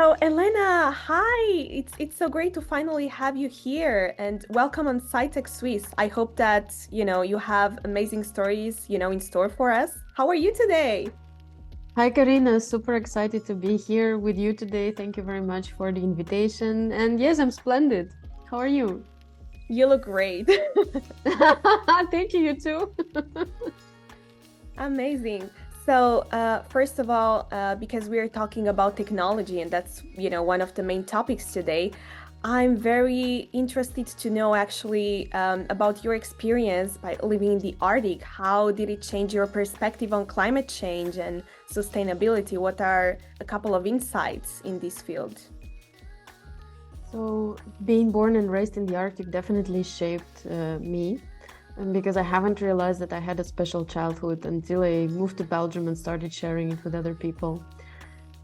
So, Elena, hi. It's so great to finally have you here and welcome on Sci-Tech Swiss. I hope that, you have amazing stories, in store for us. How are you today? Hi, Karina. Super excited to be here with you today. Thank you very much for the invitation. And yes, I'm splendid. How are you? You look great. Thank you, you too. Amazing. So, first of all, because we are talking about technology, and that's, one of the main topics today, I'm very interested to know actually about your experience by living in the Arctic. How did it change your perspective on climate change and sustainability? What are a couple of insights in this field? So, being born and raised in the Arctic definitely shaped me. And because I haven't realized that I had a special childhood until I moved to Belgium and started sharing it with other people.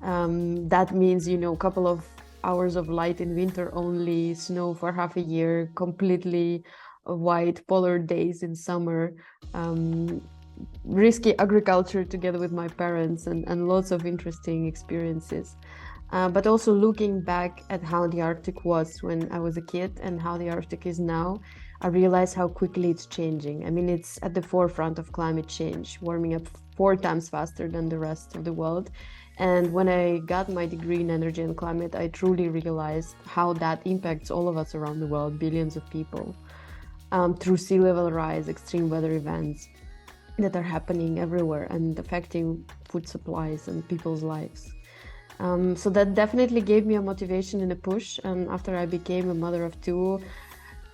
That means, a couple of hours of light in winter only, snow for half a year, completely white polar days in summer, um, risky agriculture together with my parents, and lots of interesting experiences. But also looking back at how the Arctic was when I was a kid and how the Arctic is now, I realize how quickly it's changing. I mean, it's at the forefront of climate change, warming up 4 times faster than the rest of the world. And when I got my degree in energy and climate, I truly realized how that impacts all of us around the world, billions of people, through sea level rise, extreme weather events that are happening everywhere and affecting food supplies and people's lives. So that definitely gave me a motivation and a push. And after I became a mother of two,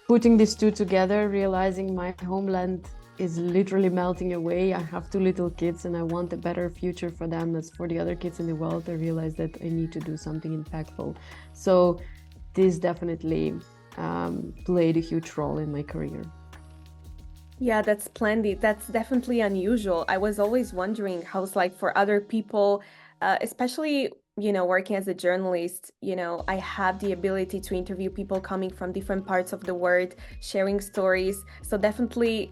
putting these two together, realizing my homeland is literally melting away. I have two little kids and I want a better future for them as for the other kids in the world. I realized that I need to do something impactful. So this definitely played a huge role in my career. Yeah, that's splendid. That's definitely unusual. I was always wondering how it's like for other people, especially, working as a journalist, I have the ability to interview people coming from different parts of the world, sharing stories. So definitely,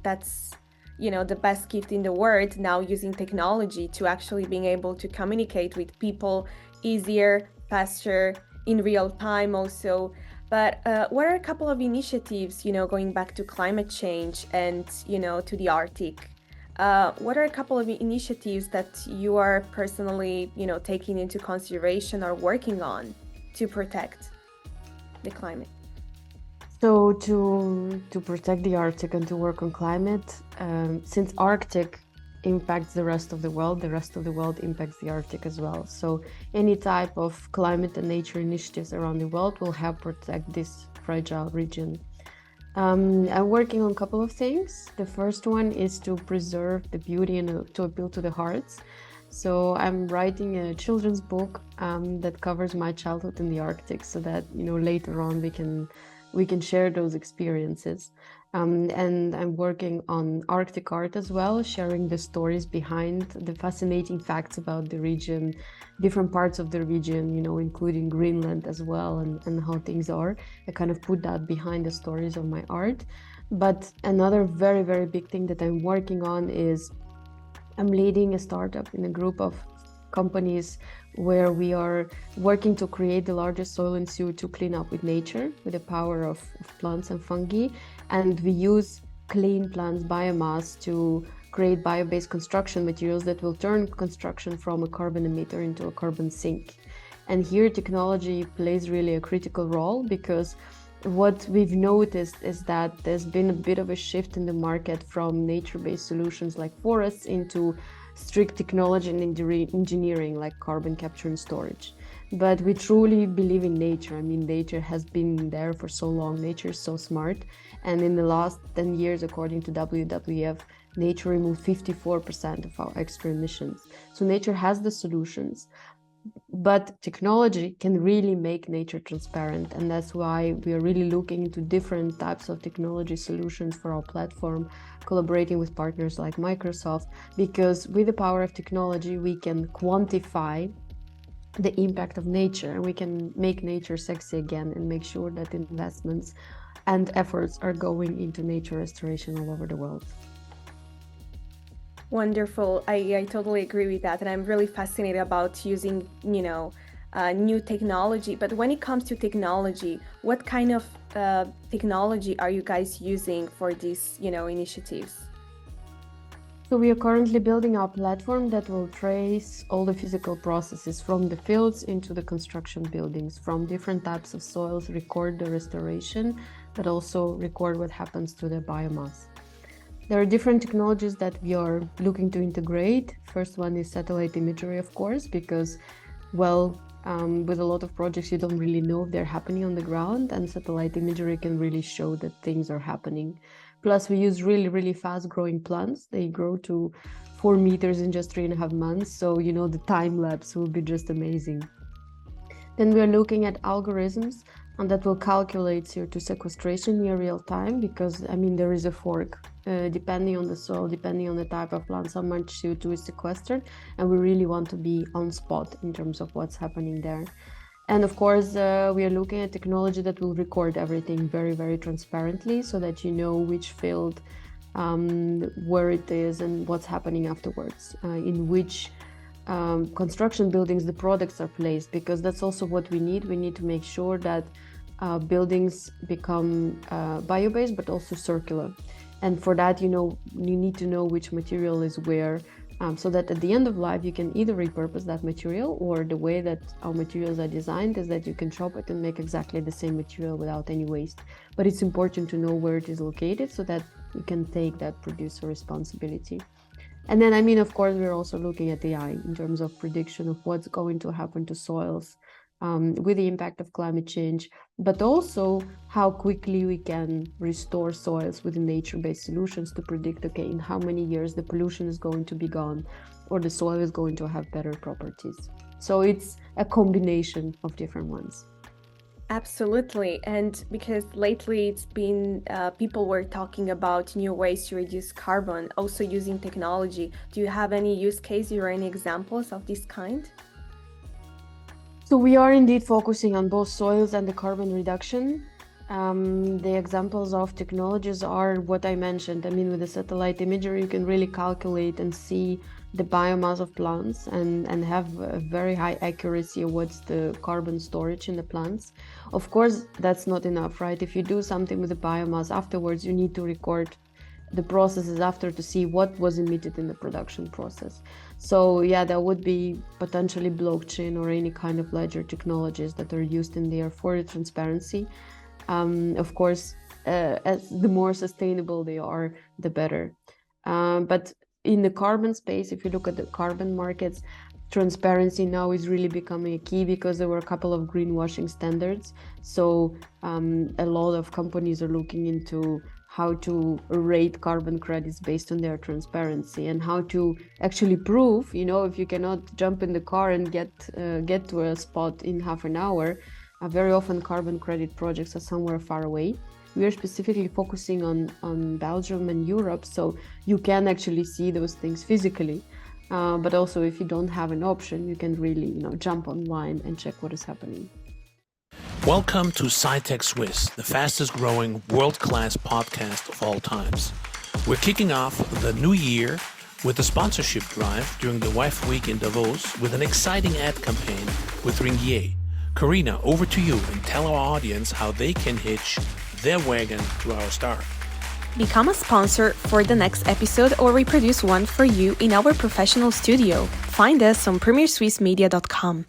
that's, the best gift in the world now using technology to actually being able to communicate with people easier, faster, in real time also. But what are a couple of initiatives, going back to climate change and, to the Arctic? What are a couple of initiatives that you are personally, taking into consideration or working on to protect the climate? So to protect the Arctic and to work on climate, since Arctic impacts the rest of the world impacts the Arctic as well. So any type of climate and nature initiatives around the world will help protect this fragile region. I'm working on a couple of things. The first one is to preserve the beauty and to appeal to the hearts. So I'm writing a children's book that covers my childhood in the Arctic, so that later on we can share those experiences. And I'm working on Arctic art as well, sharing the stories behind the fascinating facts about the region, different parts of the region, including Greenland as well, and how things are. I kind of put that behind the stories of my art. But another very, very big thing that I'm working on is I'm leading a startup in a group of companies where we are working to create the largest soil and CO2 cleanup with nature, with the power of plants and fungi. And we use clean plants biomass to create bio-based construction materials that will turn construction from a carbon emitter into a carbon sink. And here technology plays really a critical role, because what we've noticed is that there's been a bit of a shift in the market from nature-based solutions like forests into strict technology and engineering like carbon capture and storage. But we truly believe in nature. I mean, nature has been there for so long. Nature is so smart. And in the last 10 years, according to WWF, nature removed 54% of our extra emissions. So nature has the solutions. But technology can really make nature transparent, and that's why we are really looking into different types of technology solutions for our platform, collaborating with partners like Microsoft, because with the power of technology, we can quantify the impact of nature and we can make nature sexy again and make sure that investments and efforts are going into nature restoration all over the world. Wonderful. I totally agree with that. And I'm really fascinated about using, new technology. But when it comes to technology, what kind of technology are you guys using for these, initiatives? So we are currently building our platform that will trace all the physical processes from the fields into the construction buildings, from different types of soils, record the restoration, but also record what happens to the biomass. There are different technologies that we are looking to integrate. First one is satellite imagery, of course, because, with a lot of projects, you don't really know if they're happening on the ground, and satellite imagery can really show that things are happening. Plus, we use really, really fast growing plants. They grow to 4 meters in just 3.5 months. So, the time lapse will be just amazing. Then we are looking at algorithms and that will calculate CO2 sequestration near real time because, there is a fork. Depending on the soil, depending on the type of plants, how much CO2 is sequestered. And we really want to be on spot in terms of what's happening there. And of course, we are looking at technology that will record everything very, very transparently so that you know which field, where it is and what's happening afterwards, in which construction buildings the products are placed, because that's also what we need. We need to make sure that buildings become bio-based but also circular. And for that, you need to know which material is where, so that at the end of life, you can either repurpose that material, or the way that our materials are designed is that you can chop it and make exactly the same material without any waste. But it's important to know where it is located so that you can take that producer responsibility. And then, of course, we're also looking at AI in terms of prediction of what's going to happen to soils with the impact of climate change, but also how quickly we can restore soils with nature-based solutions to predict, okay, in how many years the pollution is going to be gone or the soil is going to have better properties. So it's a combination of different ones. Absolutely. And because lately it's been, people were talking about new ways to reduce carbon, also using technology. Do you have any use cases or any examples of this kind? So we are indeed focusing on both soils and the carbon reduction. The examples of technologies are what I mentioned. With the satellite imagery, you can really calculate and see the biomass of plants and have a very high accuracy of what's the carbon storage in the plants. Of course, that's not enough, right? If you do something with the biomass afterwards, you need to record the processes after to see what was emitted in the production process. So yeah, there would be potentially blockchain or any kind of ledger technologies that are used in there for the transparency. Of course, as the more sustainable they are, the better. But in the carbon space, if you look at the carbon markets, transparency now is really becoming a key because there were a couple of greenwashing standards. So a lot of companies are looking into how to rate carbon credits based on their transparency and how to actually prove, if you cannot jump in the car and get to a spot in half an hour, very often carbon credit projects are somewhere far away. We are specifically focusing on Belgium and Europe, so you can actually see those things physically. But also, if you don't have an option, you can really, jump online and check what is happening. Welcome to Sci-Tech Swiss, the fastest growing world-class podcast of all times. We're kicking off the new year with a sponsorship drive during the WIFE Week in Davos with an exciting ad campaign with Ringier. Karina, over to you and tell our audience how they can hitch their wagon to our star. Become a sponsor for the next episode, or we produce one for you in our professional studio. Find us on premierswissmedia.com.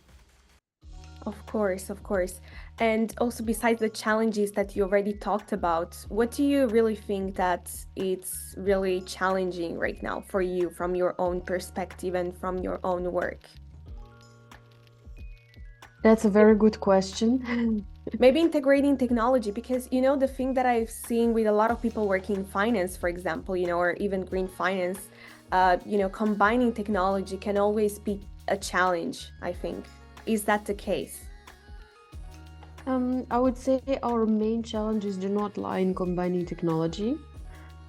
Of course, of course. And also, besides the challenges that you already talked about, what do you really think that it's really challenging right now for you from your own perspective and from your own work? That's a very good question. Maybe integrating technology, because the thing that I've seen with a lot of people working in finance, for example, or even green finance, combining technology can always be a challenge, I think. Is that the case? I would say our main challenges do not lie in combining technology.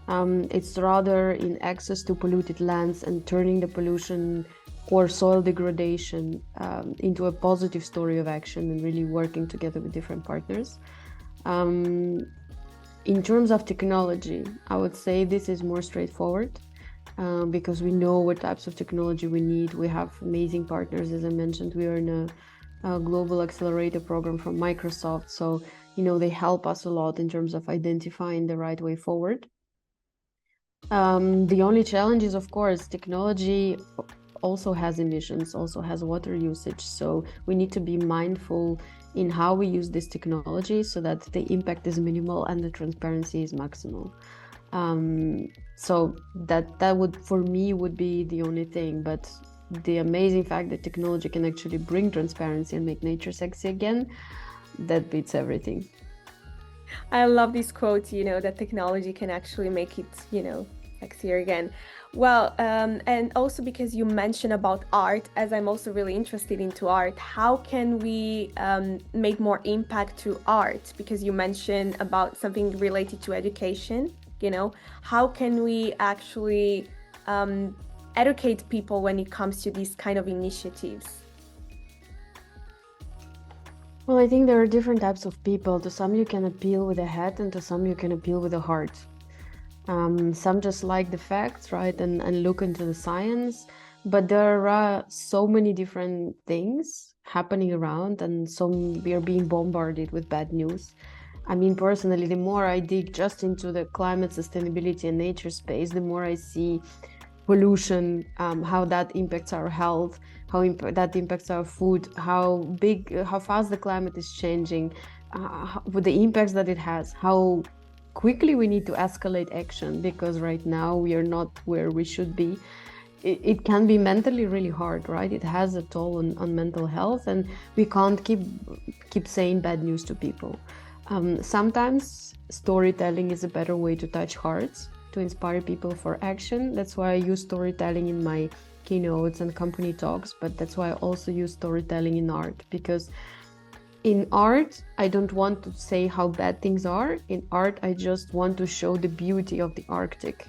It's rather in access to polluted lands and turning the pollution or soil degradation into a positive story of action and really working together with different partners. In terms of technology, I would say this is more straightforward because we know what types of technology we need. We have amazing partners, as I mentioned. We are in a global accelerator program from Microsoft. So, they help us a lot in terms of identifying the right way forward. The only challenge is, of course, technology also has emissions, also has water usage. So we need to be mindful in how we use this technology so that the impact is minimal and the transparency is maximal. So that would, for me, would be the only thing. But the amazing fact that technology can actually bring transparency and make nature sexy again, that beats everything. I love this quote, that technology can actually make it, sexier again. Well, and also because you mentioned about art, as I'm also really interested into art, how can we make more impact through art? Because you mentioned about something related to education, how can we actually educate people when it comes to these kind of initiatives? Well, I think there are different types of people. To some you can appeal with a head, and to some you can appeal with a heart. Some just like the facts, right, and look into the science, but there are so many different things happening around, and we are being bombarded with bad news. I mean, personally, the more I dig just into the climate sustainability and nature space, the more I see pollution, how that impacts our health, that impacts our food, how fast the climate is changing, with the impacts that it has, how quickly we need to escalate action, because right now we are not where we should be. It can be mentally really hard, right? It has a toll on mental health, and we can't keep saying bad news to people. Sometimes storytelling is a better way to touch hearts, to inspire people for action. That's why I use storytelling in my keynotes and company talks, but that's why I also use storytelling in art, because in art, I don't want to say how bad things are. In art, I just want to show the beauty of the Arctic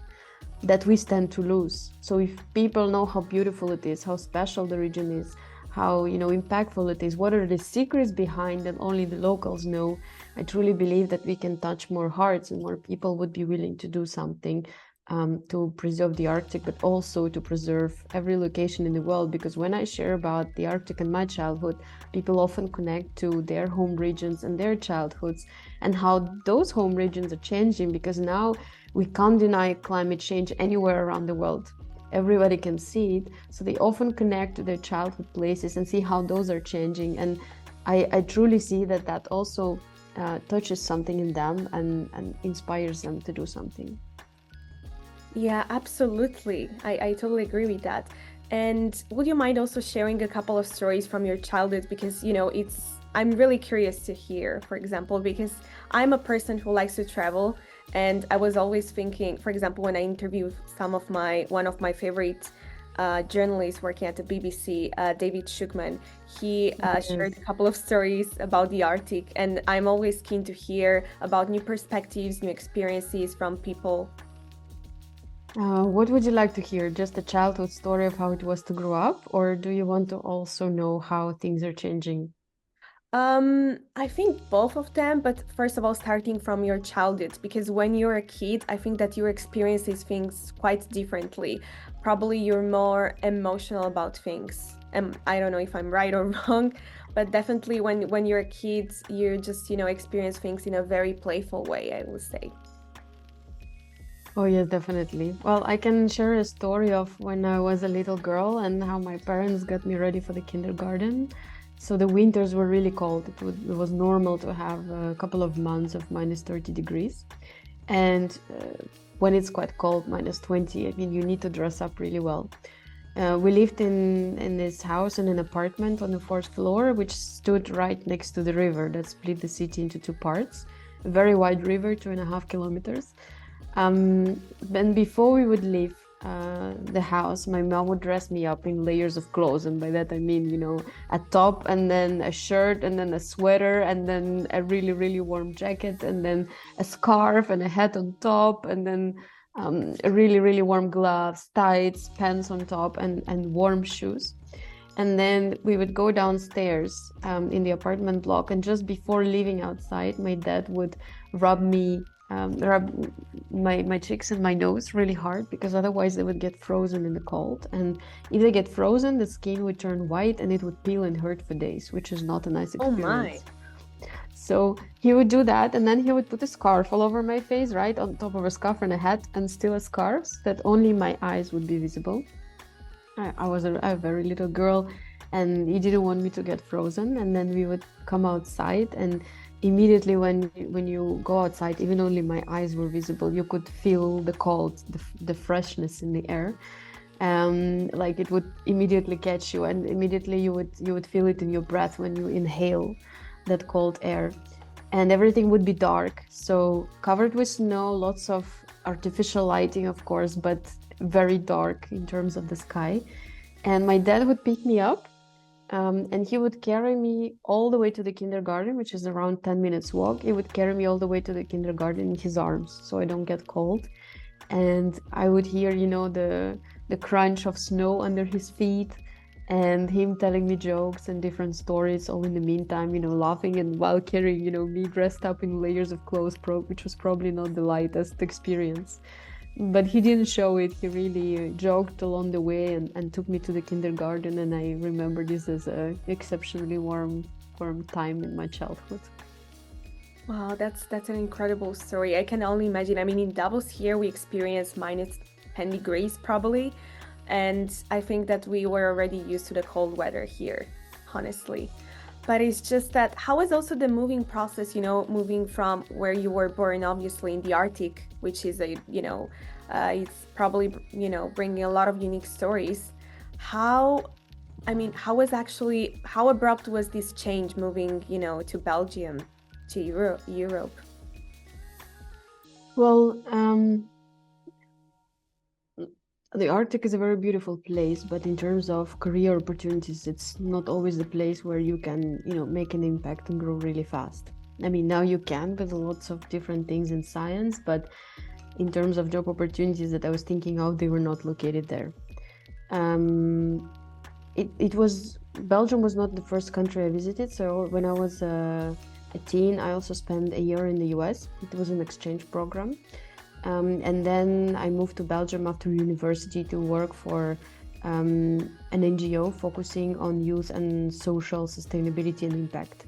that we stand to lose. So if people know how beautiful it is, how special the region is, how impactful it is, what are the secrets behind that only the locals know, I truly believe that we can touch more hearts and more people would be willing to do something to preserve the Arctic, but also to preserve every location in the world. Because when I share about the Arctic and my childhood, people often connect to their home regions and their childhoods and how those home regions are changing, because now we can't deny climate change anywhere around the world. Everybody can see it, so they often connect to their childhood places and see how those are changing. And I truly see that also touches something in them and inspires them to do something. Yeah, absolutely. I totally agree with that. And would you mind also sharing a couple of stories from your childhood? Because, I'm really curious to hear, for example, because I'm a person who likes to travel. And I was always thinking, for example, when I interviewed one of my favorite journalists working at the BBC, David Shukman, he shared a couple of stories about the Arctic. And I'm always keen to hear about new perspectives, new experiences from people. What would you like to hear? Just a childhood story of how it was to grow up, or do you want to also know how things are changing? I think both of them, but first of all, starting from your childhood, because when you're a kid, I think that you experience these things quite differently. Probably you're more emotional about things. I don't know if I'm right or wrong, but definitely when you're a kid, you just, experience things in a very playful way, I would say. Oh, yes, definitely. Well, I can share a story of when I was a little girl and how my parents got me ready for the kindergarten. So the winters were really cold. It was normal to have a couple of months of minus 30 degrees. And when it's quite cold, minus 20, I mean, you need to dress up really well. We lived in this house in an apartment on the fourth floor, which stood right next to the river that split the city into two parts. A very wide river, 2.5 kilometers. And before we would leave the house, my mom would dress me up in layers of clothes. And by that, I mean, a top and then a shirt and then a sweater and then a really, really warm jacket and then a scarf and a hat on top and then a really, really warm gloves, tights, pants on top and warm shoes. And then we would go downstairs in the apartment block. And just before leaving outside, my dad would rub me rub my cheeks and my nose really hard because otherwise they would get frozen in the cold. And if they get frozen, the skin would turn white and it would peel and hurt for days, which is not a nice Oh my. experience. So he would do that, and then he would put a scarf all over my face, right on top of a scarf and a hat, and still a scarf that only my eyes would be visible. I was a very little girl, and he didn't want me to get frozen. And then we would come outside, and immediately when you go outside, even only my eyes were visible, you could feel the cold, the freshness in the air. Like it would immediately catch you, and immediately you would feel it in your breath when you inhale that cold air. And everything would be dark, so covered with snow, lots of artificial lighting, of course, but very dark in terms of the sky. And my dad would pick me up, and he would carry me all the way to the kindergarten, which is around 10 minutes walk. He would carry me all the way to the kindergarten in his arms, so I don't get cold. And I would hear, the crunch of snow under his feet, and him telling me jokes and different stories, all in the meantime, laughing, and while carrying, me dressed up in layers of clothes, which was probably not the lightest experience. But he didn't show it. He really joked along the way and took me to the kindergarten, and I remember this as a exceptionally warm time in my childhood. Wow, that's an incredible story. I can only imagine. I mean, in Davos here, we experienced minus 10 degrees probably. And I think that we were already used to the cold weather here, honestly. But it's just that how is also the moving process, moving from where you were born, obviously in the Arctic, which is it's probably, bringing a lot of unique stories. How how abrupt was this change moving, to Belgium, to Europe? Well, the Arctic is a very beautiful place, but in terms of career opportunities, it's not always the place where you can, make an impact and grow really fast. I mean, now you can with lots of different things in science, but in terms of job opportunities that I was thinking of, they were not located there. Belgium was not the first country I visited. So when I was a teen, I also spent a year in the US. It was an exchange program. And then I moved to Belgium after university to work for an NGO focusing on youth and social sustainability and impact.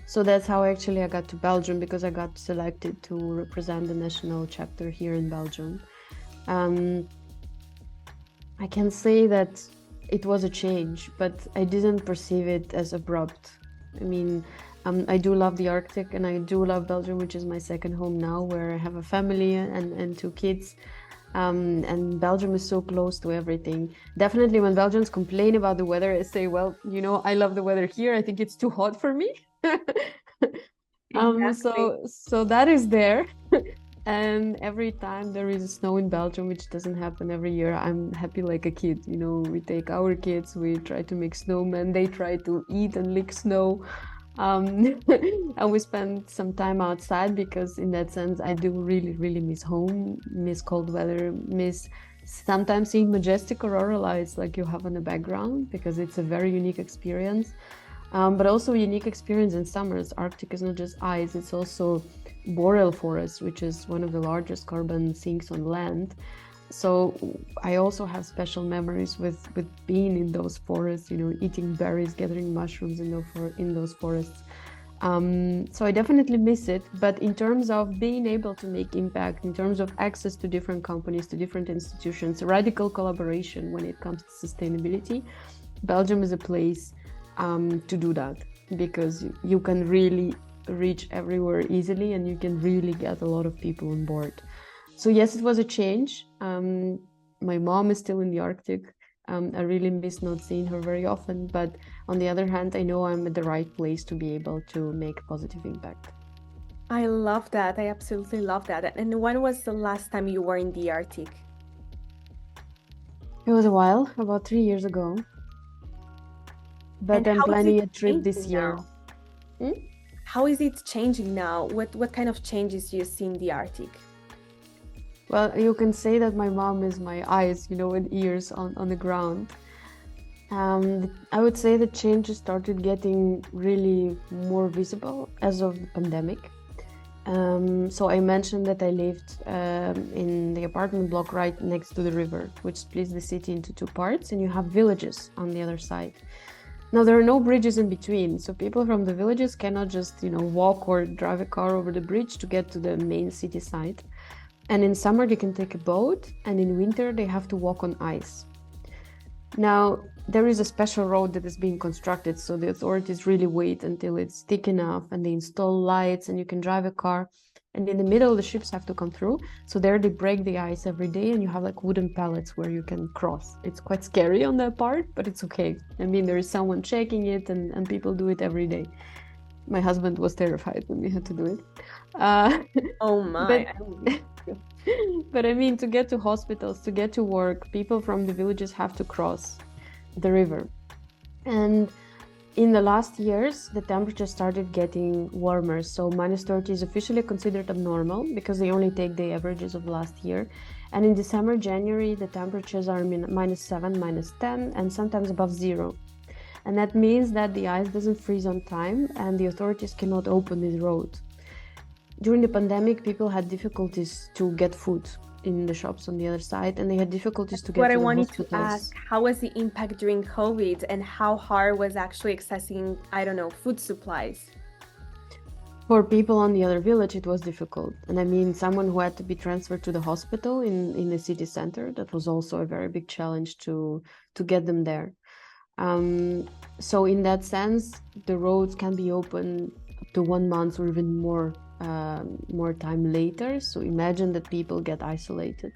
So that's how actually I got to Belgium, because I got selected to represent the national chapter here in Belgium. I can say that it was a change, but I didn't perceive it as abrupt. I mean, I do love the Arctic, and I do love Belgium, which is my second home now, where I have a family and 2 kids. And Belgium is so close to everything. Definitely when Belgians complain about the weather, I say, well, I love the weather here. I think it's too hot for me. Exactly. So that is there. And every time there is snow in Belgium, which doesn't happen every year, I'm happy like a kid. We take our kids, we try to make snowmen, they try to eat and lick snow. And we spend some time outside, because in that sense, I do really, really miss home, miss cold weather, miss sometimes seeing majestic aurora lights like you have in the background, because it's a very unique experience. But also a unique experience in summers. Arctic is not just ice, it's also boreal forest, which is one of the largest carbon sinks on land. So I also have special memories with being in those forests, eating berries, gathering mushrooms in those forests. So I definitely miss it. But in terms of being able to make impact, in terms of access to different companies, to different institutions, radical collaboration when it comes to sustainability, Belgium is a place to do that, because you can really reach everywhere easily, and you can really get a lot of people on board. So yes, it was a change. My mom is still in the Arctic. I really miss not seeing her very often, but on the other hand, I know I'm at the right place to be able to make a positive impact. I love that. I absolutely love that. And when was the last time you were in the Arctic? It was a while, about 3 years ago. But And I'm how is planning it a trip this changing year. now? How is it changing now? What kind of changes do you see in the Arctic? Well, you can say that my mom is my eyes, and ears on the ground. I would say the changes started getting really more visible as of the pandemic. So I mentioned that I lived in the apartment block right next to the river, which splits the city into two parts, and you have villages on the other side. Now, there are no bridges in between, so people from the villages cannot just, walk or drive a car over the bridge to get to the main city side. And in summer, they can take a boat, and in winter, they have to walk on ice. Now, there is a special road that is being constructed, so the authorities really wait until it's thick enough, and they install lights, and you can drive a car. And in the middle, the ships have to come through. So there they break the ice every day, and you have like wooden pallets where you can cross. It's quite scary on that part, but it's okay. I mean, there is someone checking it, and people do it every day. My husband was terrified when we had to do it. Oh But my. but I mean, to get to hospitals, to get to work, people from the villages have to cross the river. And in the last years, the temperature started getting warmer. So -30 is officially considered abnormal because they only take the averages of last year. And in December, January, the temperatures are -7, -10, and sometimes above zero. And that means that the ice doesn't freeze on time and the authorities cannot open this road. During the pandemic, people had difficulties to get food in the shops on the other side, and they had difficulties to get What I to the wanted to hospitals. ask, how was the impact during COVID and how hard was actually accessing, I don't know, food supplies? For people on the other village, it was difficult. And I mean, someone who had to be transferred to the hospital in the city center, that was also a very big challenge to get them there. So in that sense, the roads can be open up to 1 month or even more time later. So imagine that people get isolated.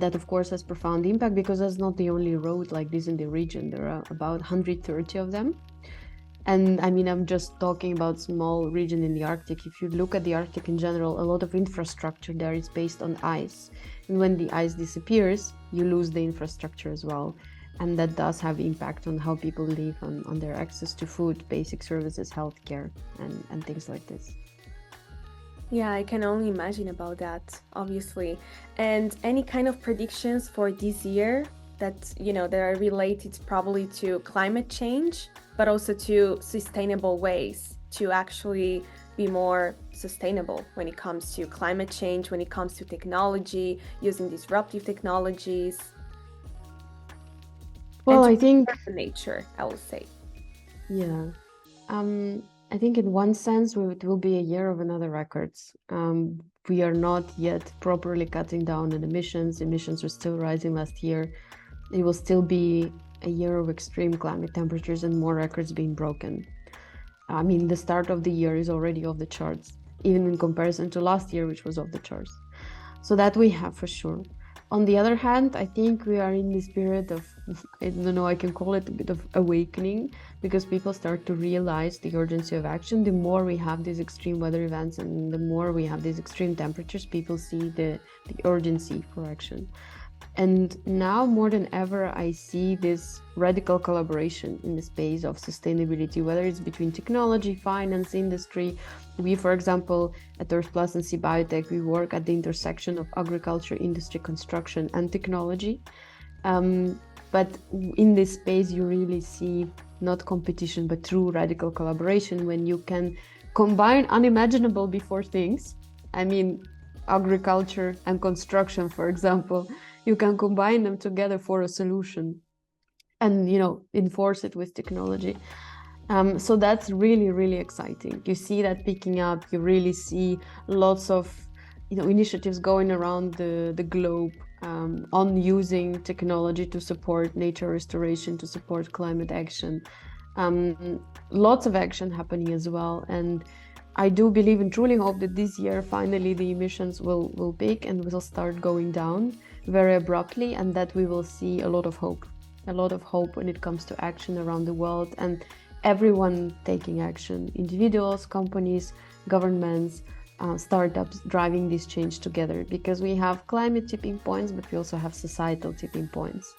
That of course has profound impact because that's not the only road like this in the region. There are about 130 of them. And I mean, I'm just talking about small region in the Arctic. If you look at the Arctic in general, a lot of infrastructure there is based on ice. And when the ice disappears, you lose the infrastructure as well. And that does have impact on how people live, on their access to food, basic services, healthcare, and things like this. Yeah, I can only imagine about that, obviously. And any kind of predictions for this year that, that are related probably to climate change, but also to sustainable ways to actually be more sustainable when it comes to climate change, when it comes to technology, using disruptive technologies, Well, and I to think, preserve nature, I would say. yeah. I think in one sense, it will be a year of another records. We are not yet properly cutting down on emissions. Emissions were still rising last year. It will still be a year of extreme climate temperatures and more records being broken. I mean, the start of the year is already off the charts, even in comparison to last year, which was off the charts. So that we have for sure. On the other hand, I think we are in this period of, I don't know, I can call it a bit of awakening, because people start to realize the urgency of action. The more we have these extreme weather events and the more we have these extreme temperatures, people see the urgency for action. And now more than ever, I see this radical collaboration in the space of sustainability, whether it's between technology, finance, industry. We, for example, at Earth Plus and Sci-Tech, we work at the intersection of agriculture, industry, construction, and technology. But in this space, you really see not competition, but true radical collaboration when you can combine unimaginable before things. I mean, agriculture and construction, for example, you can combine them together for a solution and enforce it with technology. So that's really, really exciting. You see that picking up. You really see lots of initiatives going around the globe on using technology to support nature restoration, to support climate action. Lots of action happening as well. And I do believe and truly hope that this year, finally, the emissions will peak and will start going down very abruptly, and that we will see a lot of hope when it comes to action around the world and everyone taking action, individuals, companies, governments, startups driving this change together, because we have climate tipping points, but we also have societal tipping points.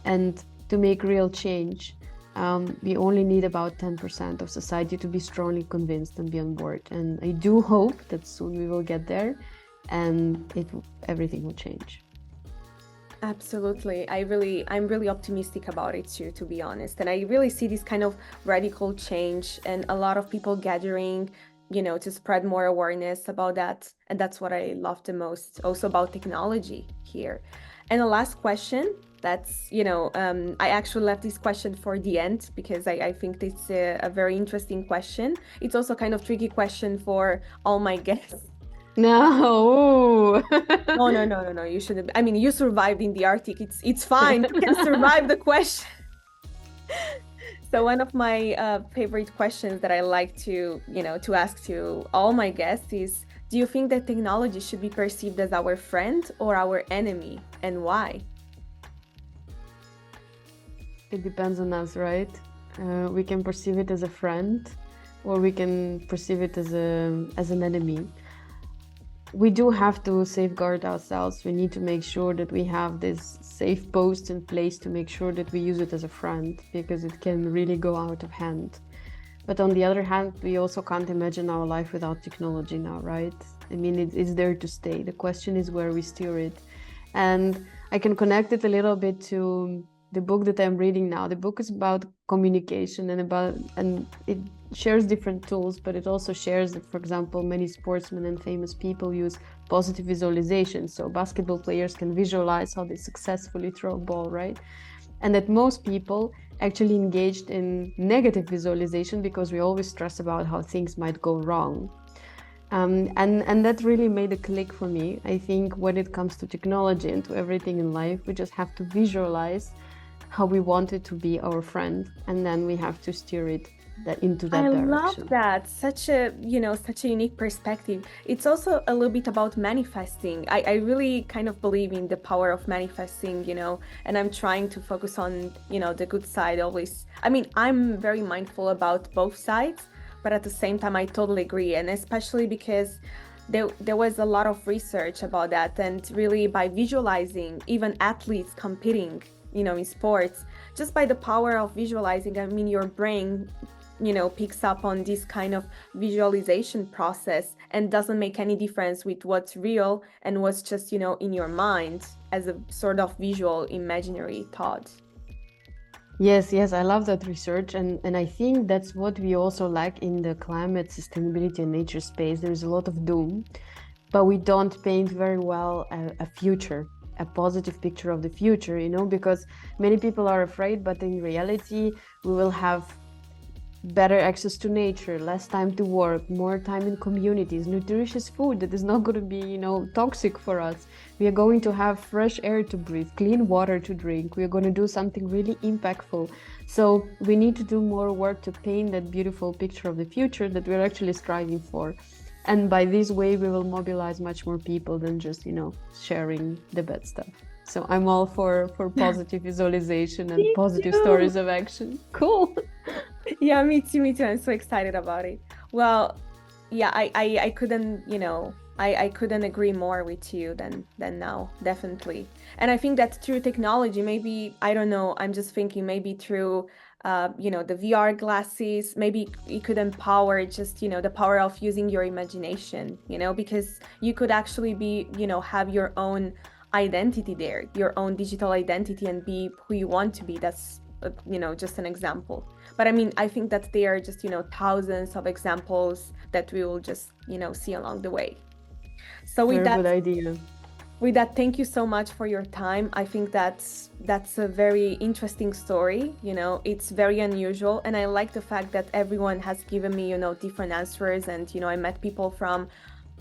And to make real change, we only need about 10% of society to be strongly convinced and be on board. And I do hope that soon we will get there and everything will change. Absolutely. I'm really optimistic about it too, to be honest. And I really see this kind of radical change and a lot of people gathering to spread more awareness about that. And that's what I love the most also about technology here. And the last question, that's, I actually left this question for the end because I think it's a very interesting question. It's also kind of tricky question for all my guests. No. No, no, no, no, no. You shouldn't. I mean, you survived in the Arctic. It's fine. You can survive the question. So one of my favorite questions that I like to ask to all my guests is, do you think that technology should be perceived as our friend or our enemy, and why? It depends on us, right? We can perceive it as a friend, or we can perceive it as an enemy. We do have to safeguard ourselves. We need to make sure that we have this safe post in place to make sure that we use it as a friend, because it can really go out of hand. But on the other hand, we also can't imagine our life without technology now, right? I mean, it's there to stay. The question is where we steer it. And I can connect it a little bit to the book that I'm reading now. The book is about communication and it shares different tools, but it also shares that, for example, many sportsmen and famous people use positive visualization. So basketball players can visualize how they successfully throw a ball, right? And that most people actually engaged in negative visualization because we always stress about how things might go wrong. And that really made a click for me. I think when it comes to technology and to everything in life, we just have to visualize how we want it to be our friend, and then we have to steer it into that direction. I love that. Such a unique perspective. It's also a little bit about manifesting. I really kind of believe in the power of manifesting, and I'm trying to focus on, the good side always. I mean, I'm very mindful about both sides, but at the same time, I totally agree. And especially because there was a lot of research about that. And really by visualizing even athletes competing, in sports, just by the power of visualizing, I mean, your brain picks up on this kind of visualization process and doesn't make any difference with what's real and what's just, in your mind as a sort of visual imaginary thought. Yes, I love that research. And I think that's what we also lack in the climate, sustainability, and nature space. There's a lot of doom, but we don't paint very well a future, a positive picture of the future, because many people are afraid, but in reality, we will have better access to nature, less time to work, more time in communities, nutritious food that is not going to be, toxic for us. We are going to have fresh air to breathe, clean water to drink. We are going to do something really impactful. So we need to do more work to paint that beautiful picture of the future that we're actually striving for. And by this way, we will mobilize much more people than just, sharing the bad stuff. So I'm all for positive visualization and positive stories of action. Cool. Yeah, me too. I'm so excited about it. Well, yeah, I couldn't, I couldn't agree more with you than now, definitely. And I think that through technology, maybe, I don't know, I'm just thinking maybe through, the VR glasses, maybe it could empower just, the power of using your imagination, because you could actually be, have your own identity there, your own digital identity, and be who you want to be. That's, just an example. But I mean, I think that there are just, thousands of examples that we will just, see along the way. So with Very good idea. With that, thank you so much for your time. I think that's a very interesting story. It's very unusual. And I like the fact that everyone has given me, different answers. And, I met people from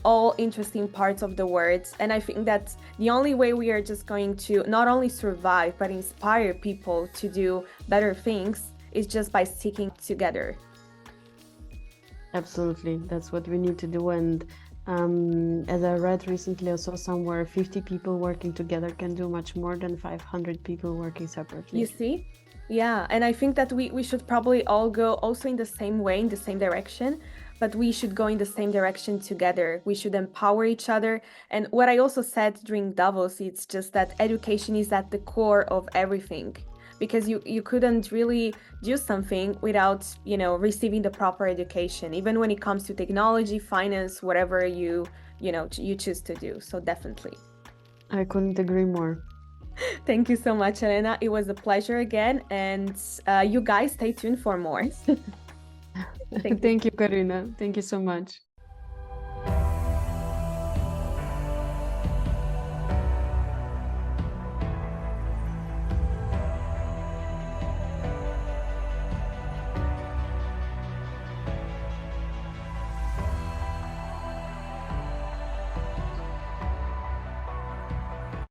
all interesting parts of the world. And I think that the only way we are just going to not only survive, but inspire people to do better things is just by sticking together. Absolutely. That's what we need to do. And as I read recently, I saw somewhere 50 people working together can do much more than 500 people working separately. You see? Yeah. And I think that we should probably all go also in the same way, in the same direction, but we should go in the same direction together. We should empower each other. And what I also said during Davos, it's just that education is at the core of everything, because you couldn't really do something without, receiving the proper education, even when it comes to technology, finance, whatever you choose to do. So definitely. I couldn't agree more. Thank you so much, Elena. It was a pleasure again. And you guys stay tuned for more. Thank you. Thank you, Karina. Thank you so much.